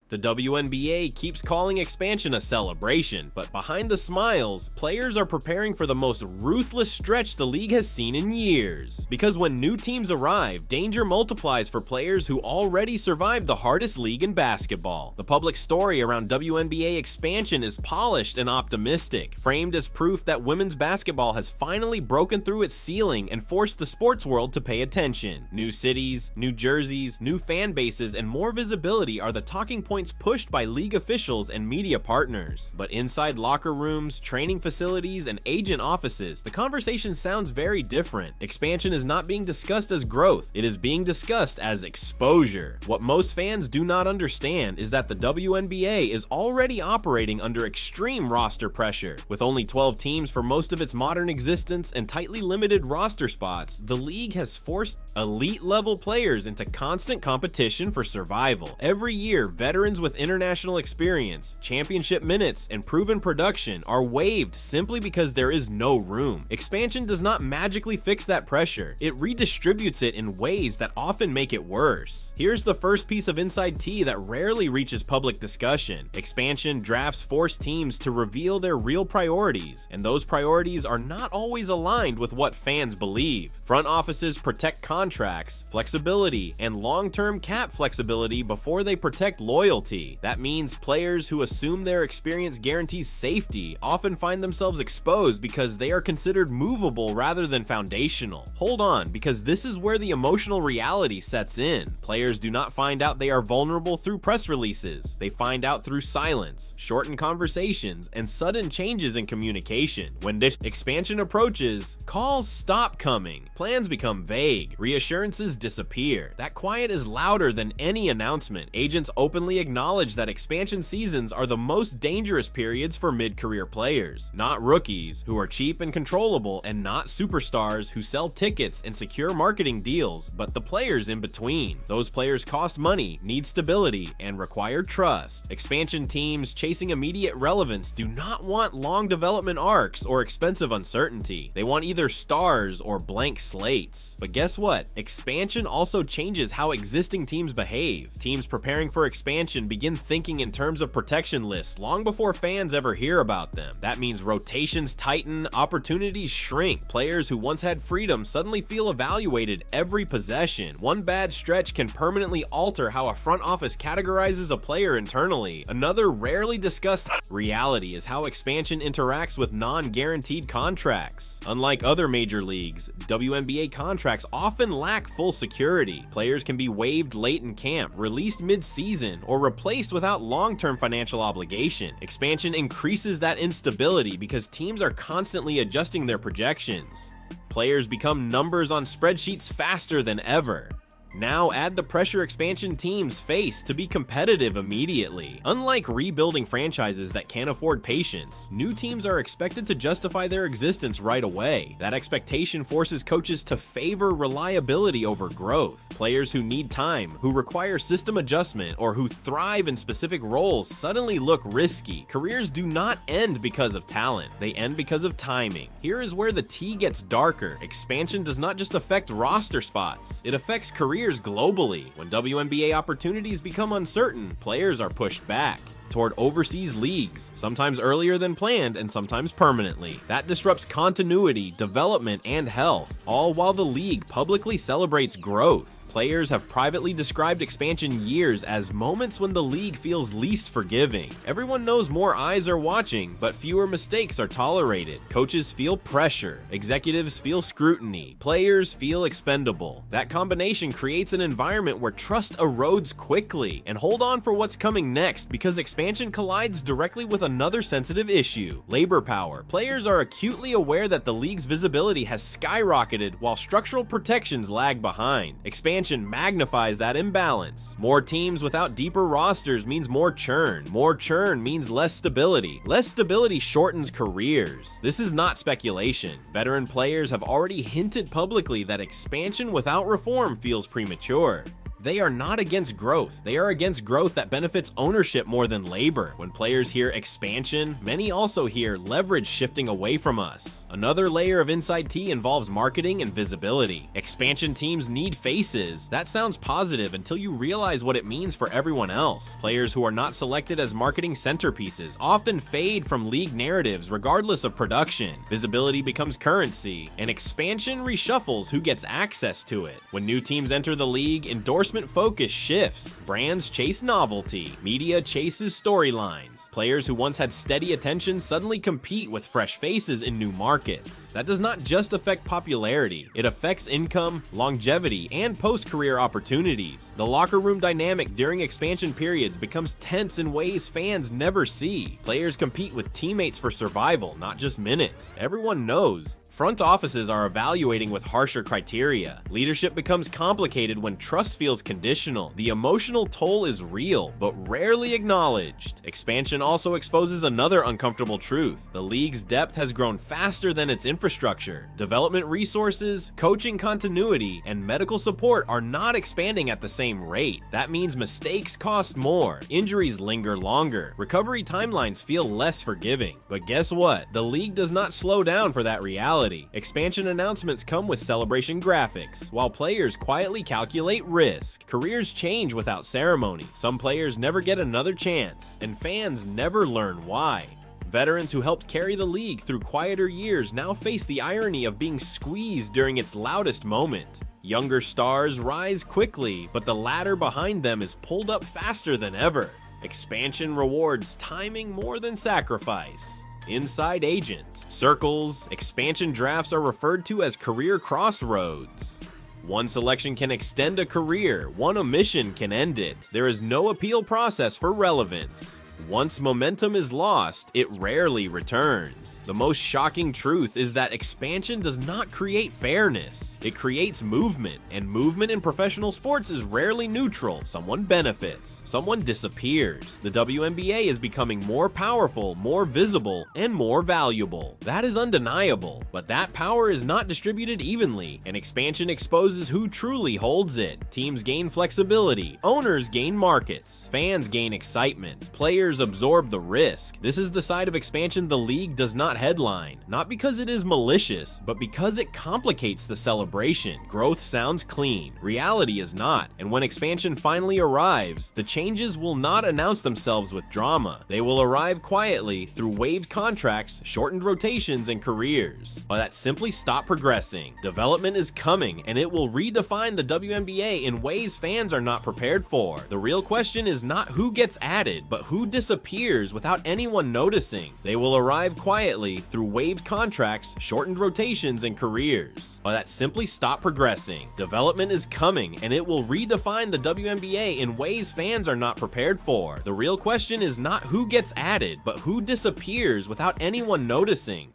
The WNBA keeps calling expansion a celebration, but behind the smiles, players are preparing for the most ruthless stretch the league has seen in years. Because when new teams arrive, danger multiplies for players who already survived the hardest league in basketball. The public story around WNBA expansion is polished and optimistic, framed as proof that women's basketball has finally broken through its ceiling and forced the sports world to pay attention. New cities, new jerseys, new fan bases, and more visibility are the talking points pushed by league officials and media partners. But inside locker rooms, training facilities, and agent offices, the conversation sounds very different. Expansion is not being discussed as growth, it is being discussed as exposure. What most fans do not understand is that the WNBA is already operating under extreme roster pressure. With only 12 teams for most of its modern existence and tightly limited roster spots, the league has forced elite-level players into constant competition for survival. Every year, veterans with international experience, championship minutes, and proven production are waived simply because there is no room. Expansion does not magically fix that pressure, it redistributes it in ways that often make it worse. Here's the first piece of inside tea that rarely reaches public discussion. Expansion drafts force teams to reveal their real priorities, and those priorities are not always aligned with what fans believe. Front offices protect contracts, flexibility, and long-term cap flexibility before they protect loyalty. That means players who assume their experience guarantees safety often find themselves exposed because they are considered movable rather than foundational. Hold on, because this is where the emotional reality sets in. Players do not find out they are vulnerable through press releases. They find out through silence, shortened conversations, and sudden changes in communication. When this expansion approaches, calls stop coming, plans become vague, reassurances disappear. That quiet is louder than any announcement. Agents openly acknowledge that expansion seasons are the most dangerous periods for mid-career players, not rookies who are cheap and controllable, and not superstars who sell tickets and secure marketing deals, but the players in between. Those players cost money, need stability, and require trust. Expansion teams chasing immediate relevance do not want long development arcs or expensive uncertainty. They want either stars or blank slates. But guess what? Expansion also changes how existing teams behave. Teams preparing for expansion begin thinking in terms of protection lists long before fans ever hear about them. That means rotations tighten, opportunities shrink. Players who once had freedom suddenly feel evaluated every possession. One bad stretch can permanently alter how a front office categorizes a player internally. Another rarely discussed reality is how expansion interacts with non-guaranteed contracts. Unlike other major leagues, WNBA contracts often lack full security. Players can be waived late in camp, released mid-season, or replaced without long-term financial obligation. Expansion increases that instability because teams are constantly adjusting their projections. Players become numbers on spreadsheets faster than ever. Now add the pressure expansion teams face to be competitive immediately. Unlike rebuilding franchises that can't afford patience, new teams are expected to justify their existence right away. That expectation forces coaches to favor reliability over growth. Players who need time, who require system adjustment, or who thrive in specific roles suddenly look risky. Careers do not end because of talent, they end because of timing. Here is where the tea gets darker. Expansion does not just affect roster spots, it affects careers globally. When WNBA opportunities become uncertain, players are pushed back toward overseas leagues, sometimes earlier than planned and sometimes permanently. That disrupts continuity, development, and health, all while the league publicly celebrates growth. Players have privately described expansion years as moments when the league feels least forgiving. Everyone knows more eyes are watching, but fewer mistakes are tolerated. Coaches feel pressure, executives feel scrutiny, players feel expendable. That combination creates an environment where trust erodes quickly. And hold on for what's coming next, because expansion collides directly with another sensitive issue: labor power. Players are acutely aware that the league's visibility has skyrocketed while structural protections lag behind. Expansion magnifies that imbalance. More teams without deeper rosters means more churn. More churn means less stability. Less stability shortens careers. This is not speculation. Veteran players have already hinted publicly that expansion without reform feels premature. They are not against growth. They are against growth that benefits ownership more than labor. When players hear expansion, many also hear leverage shifting away from us. Another layer of inside tea involves marketing and visibility. Expansion teams need faces. That sounds positive until you realize what it means for everyone else. Players who are not selected as marketing centerpieces often fade from league narratives regardless of production. Visibility becomes currency, and expansion reshuffles who gets access to it. When new teams enter the league, endorsement focus shifts. Brands chase novelty. Media chases storylines. Players who once had steady attention suddenly compete with fresh faces in new markets. That does not just affect popularity, it affects income, longevity, and post-career opportunities. The locker room dynamic during expansion periods becomes tense in ways fans never see. Players compete with teammates for survival, not just minutes. Everyone knows front offices are evaluating with harsher criteria. Leadership becomes complicated when trust feels conditional. The emotional toll is real, but rarely acknowledged. Expansion also exposes another uncomfortable truth. The league's depth has grown faster than its infrastructure. Development resources, coaching continuity, and medical support are not expanding at the same rate. That means mistakes cost more, injuries linger longer, recovery timelines feel less forgiving. But guess what? The league does not slow down for that reality. Expansion announcements come with celebration graphics, while players quietly calculate risk. Careers change without ceremony. Some players never get another chance, and fans never learn why. Veterans who helped carry the league through quieter years now face the irony of being squeezed during its loudest moment. Younger stars rise quickly, but the ladder behind them is pulled up faster than ever. Expansion rewards timing more than sacrifice. Inside agent. Circles, expansion drafts are referred to as career crossroads. One selection can extend a career, one omission can end it. There is no appeal process for relevance. Once momentum is lost, it rarely returns. The most shocking truth is that expansion does not create fairness. It creates movement, and movement in professional sports is rarely neutral. Someone benefits, someone disappears. The WNBA is becoming more powerful, more visible, and more valuable. That is undeniable, but that power is not distributed evenly, and expansion exposes who truly holds it. Teams gain flexibility, owners gain markets, fans gain excitement, players absorb the risk. This is the side of expansion the league does not headline, not because it is malicious, but because it complicates the celebration. Growth sounds clean, reality is not, and when expansion finally arrives, the changes will not announce themselves with drama. They will arrive quietly through waived contracts, shortened rotations, and careers. But that simply stop progressing. Development is coming, and it will redefine the WNBA in ways fans are not prepared for. The real question is not who gets added, but who disappears without anyone noticing. They will arrive quietly through waived contracts, shortened rotations, and careers. But that simply stop progressing. Development is coming, and it will redefine the WNBA in ways fans are not prepared for. The real question is not who gets added, but who disappears without anyone noticing.